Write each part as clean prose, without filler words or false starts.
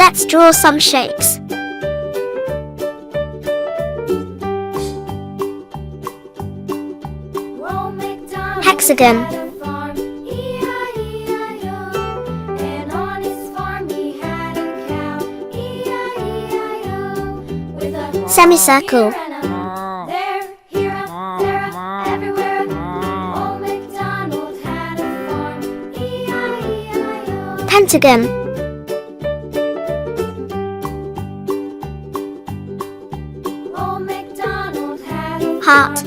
Let's draw some shapes. Hexagon. Semicircle. Pentagon. Heart.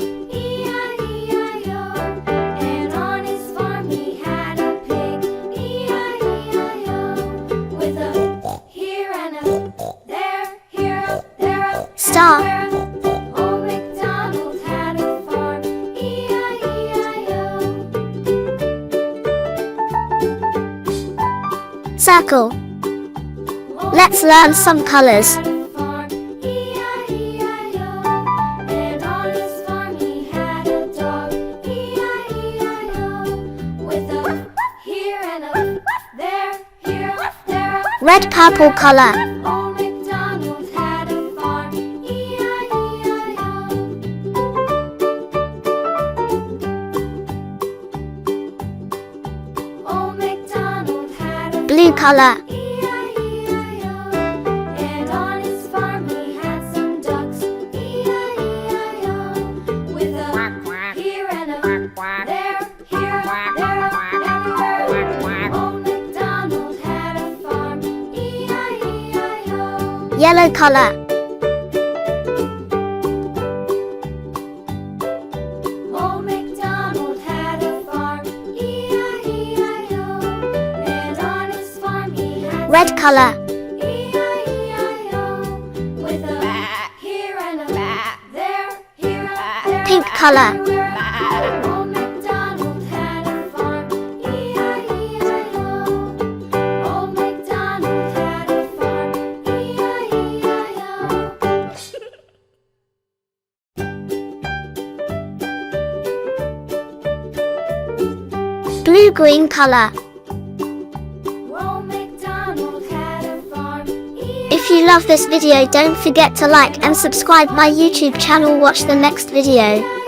Star. Circle. Let's learn some colors. Red, purple color. Blue color. Yellow color. Red color. Pink color. Blue-green color. If you love this video, don't forget to like and subscribe my YouTube channel. Watch the next video.